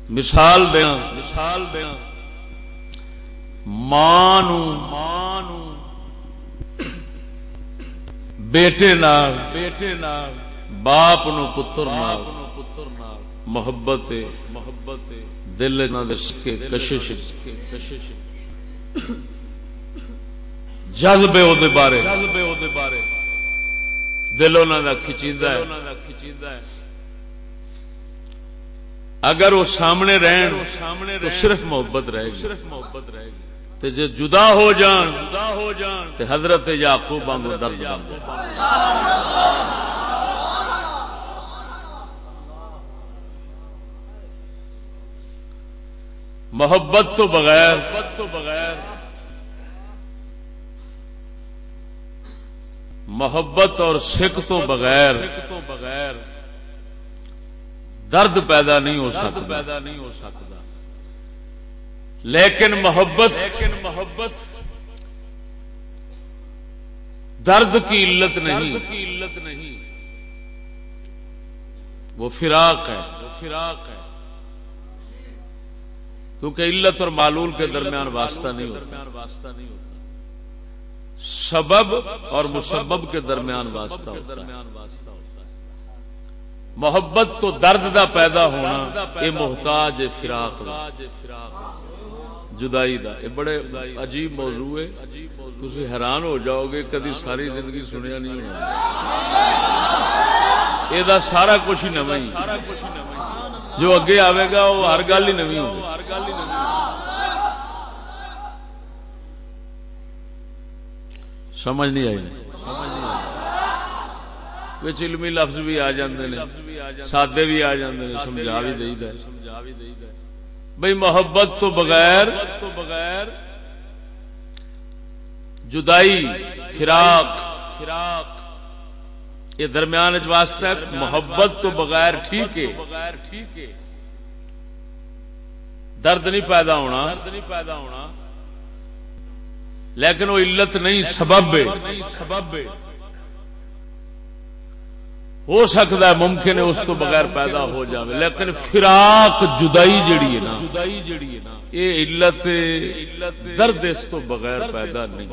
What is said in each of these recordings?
مثال دیاں ماں نو بیٹے نال باپ نو پتر نال محبت دل نہ دس کے کشش جذبے او دے بارے دل انہاں دا کھچیندا ہے. اگر وہ سامنے رہن تو صرف محبت رہے گی تے جے جدا ہو جان تے حضرت یعقوب وانگو درد بن محبت تو بغیر محبت اور سکھ تو بغیر درد پیدا نہیں ہو سکتا. لیکن محبت درد کی علت نہیں، وہ فراق ہے. کیونکہ علت اور معلول کے درمیان واسطہ نہیں ہوتا، سبب اور مسبب کے درمیان واسطہ ہوتا ہے. محبت تو درد دا پیدا ہونا یہ محتاج فراق جدائی دا. یہ بڑے عجیب موضوع ہے، تسی حیران ہو جاؤ گے، کدی ساری زندگی سنیا نہیں ہونا. یہ دا سارا کچھ ہی نواں ہی، جو اگے آئے گا وہ ہر گل ہی نویں ہوگی. سمجھ نہیں آئی؟ وچ علمی لفظ بھی آ جاندے نے، سادے بھی آ جاندے نے، سمجھا بھی دئی دا بھئی محبت تو بغیر جدائی فراق یہ درمیان واسطہ ہے. محبت تو بغیر ٹھیک ہے، درد نہیں پیدا ہونا، لیکن وہ علت نہیں، سبب ہے. ہو سکتا ہے ممکن ہے اس تو بغیر پیدا ہو جائے، لیکن فراق جدائی جڑی ہے نا یہ علت درد اس تو بغیر پیدا نہیں.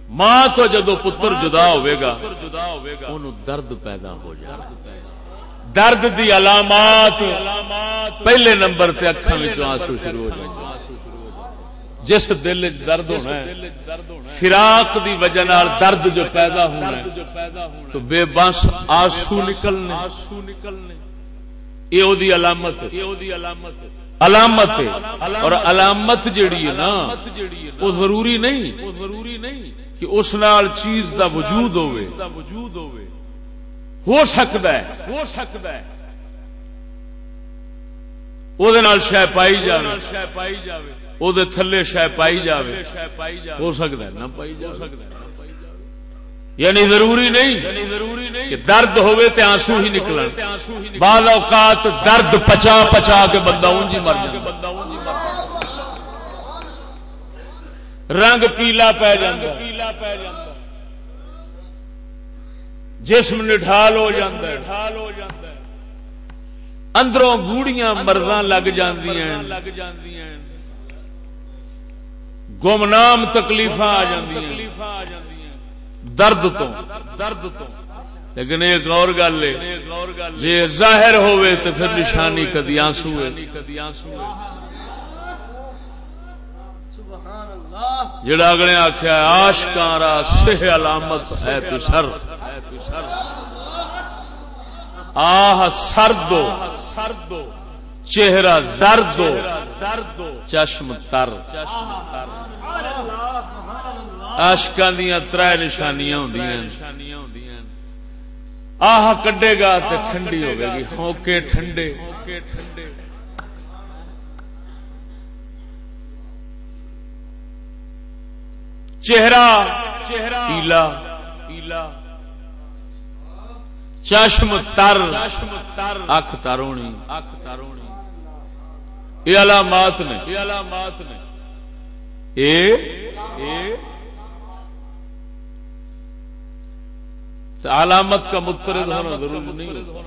ماں تو جدو پتر جدا ہوئے گا انہوں درد پیدا ہو جائے. درد دی علامات پہلے نمبر تے اکھاں وچوں آنسو شروع ہو جائیں. جس دل وچ درد ہونا ہے، فراق دی وجہ نال درد جو پیدا ہونا ہے تو بے بس آنسو نکلنے، یہ دی علامت ہے. اور علامت جیڑی ہے نا وہ ضروری نہیں کہ اس نال چیز دا وجود ہوئے. ہو سکتا ہے او دے نال شے پائی جاوے، او دے تھلے شے پائی جاوے، ہو سکتا ہے نہ پائی جاوے. یعنی ضروری نہیں کہ درد ہوئے تے آنسو ہی نکلن. بعض اوقات درد پچا کے بندہ اونجی مر جاندا، رنگ پیلا پی جاندا، جسم نڈھال ہو جاندا ہے، اندروں گوڑیاں مرضاں لگ جاندیاں، گمنام تکلیفاں آ جاندیاں درد تو. لیکن ایک اور گل ہے، جے ظاہر ہوئے تو پھر نشانی کدی آنسو ہے. جڑا اگلے آخیا عاشقاں را سہ علامت ہے پسر، آہ سردو چہرہ زردو چشم تر. عاشقاں دیاں ترے نشانیاں ہوندیاں، آہ کڈے گا تے ٹھنڈی ہوے گی، ہونکے ٹھنڈے، چہرہ پیلا، چشم تر، اکھ ترونی. یہ علامات نے. علامت کا مترد ہونا ضروری نہیں ہوتا.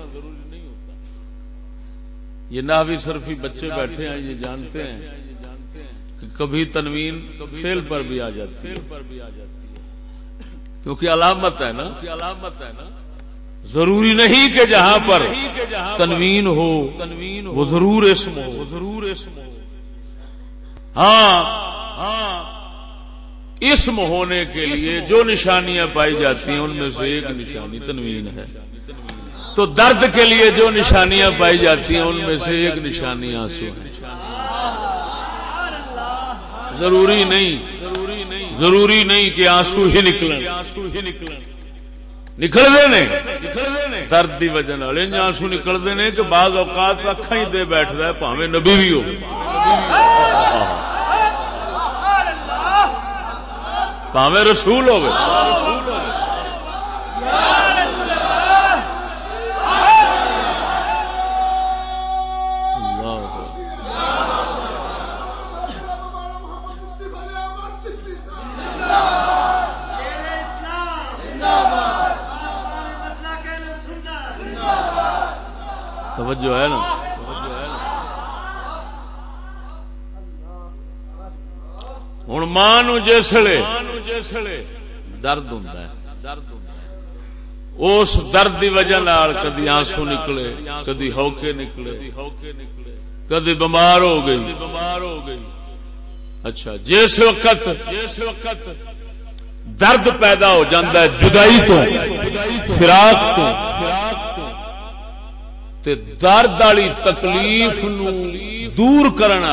یہ نحوی صرفی بچے بیٹھے ہیں یہ جانتے ہیں کہ کبھی تنوین فعل پر بھی آ جاتی ہے کیونکہ علامت ہے نا ضروری نہیں کہ جہاں پر تنوین ہو وہ ضرور اسم ہو ہاں اسم ہونے کے لیے جو نشانیاں پائی جاتی ہیں ان میں سے ایک نشانی تنوین ہے تو درد کے لیے جو نشانیاں پائی جاتی ہیں ان میں سے ایک نشانی آنسو ہے ضروری نہیں کہ آنسو ہی نکلیں نکلتے نے درد کی وجہ آنسو نکلتے نے کہ بعض اوقات اکھاں ہی دے بیٹھتا ہے پاویں نبی بھی ہو پاویں رسول ہو توجہ ہے نا ہوں ماں نو جسلے درد ہوندا ہے اس درد دی وجہ نال کدی آنسو نکلے کدی ہوکے نکلے کدی بیمار ہو گئی اچھا جس وقت درد پیدا ہو جاتا ہے جدائی تو فراق تو تے درد والی تکلیف نو دور کرنے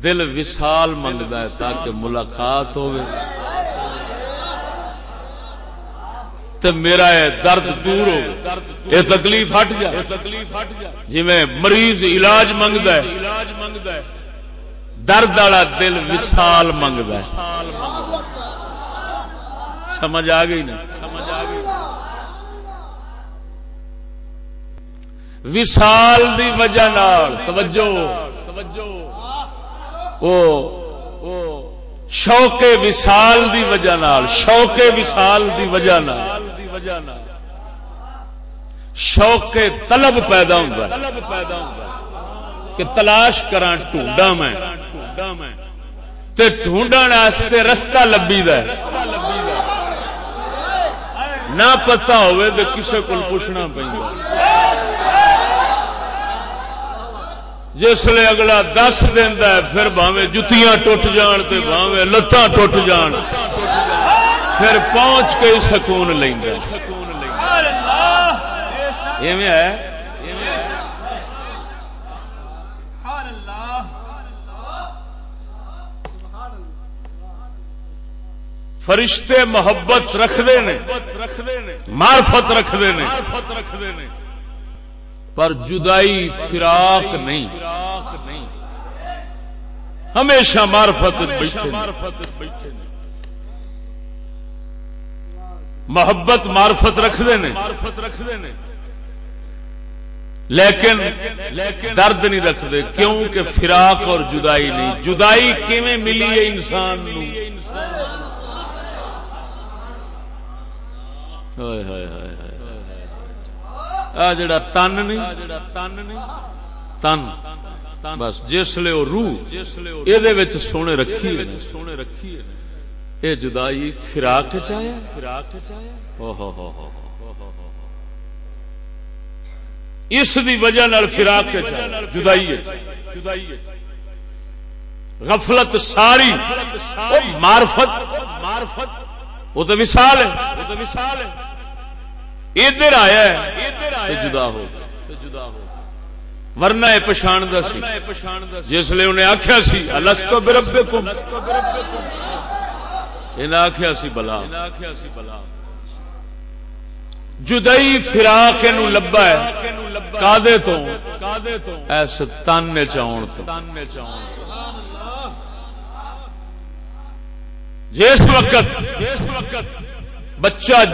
دل وصال منگدا ہے تاکہ ملاقات ہوئے تے میرا یہ درد دور ہو یہ تکلیف ہٹ جائے جی میں مریض علاج منگدا ہے درد والا دل وصال منگدا ہے سمجھ آ گئی نا وصال دی وجہ نال توجہ شوق وصال دی وجہ نال شوق طلب پیدا ہوندا ہے کہ تلاش کراں ڈھونڈاں میں تے ڈھونڈن واسطے رستہ لبھی دا نہ پتہ ہوئے تے کسے کول پوچھنا پیندا جس لئے اگلا دس دیندا ہے پھر بھاویں جتیاں ٹوٹ جان تے بھاویں لتاں ٹوٹ جان پھر پہنچ کے سکون لیندا ایویں ہے فرشتے محبت رکھدے نے معرفت رکھدے نے پر جدائی فراق نہیں ہمیشہ معرفت بیٹھے محبت معرفت رکھدے نے لیکن درد نہیں رکھدے کیونکہ فراق اور جدائی نہیں جدائی کیویں ملی ہے انسان نو جڑا تن نہیں تن بس جسلے وہ روح یہ سونے رکھی یہ جدائی فراق چاہیا اس دی وجہ نال فراق جدائی غفلت ساری معرفت وہ تو مثال ہے ادھر آیا ہے جدا ہو ورنہ یہ پچھاندہ سی جس لئے انہیں آکھیا سی الستو بربکم انہیں آکھیا سی بلا جدائی فراق نو لبا ہے کادے تو ایسے تن نے چاون تو جس وقت بچہ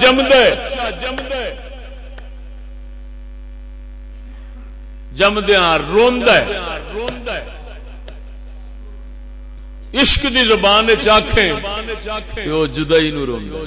جمدیاں روندا ہے عشق دی زبان چاکھے کہ وہ جدائی نو روندا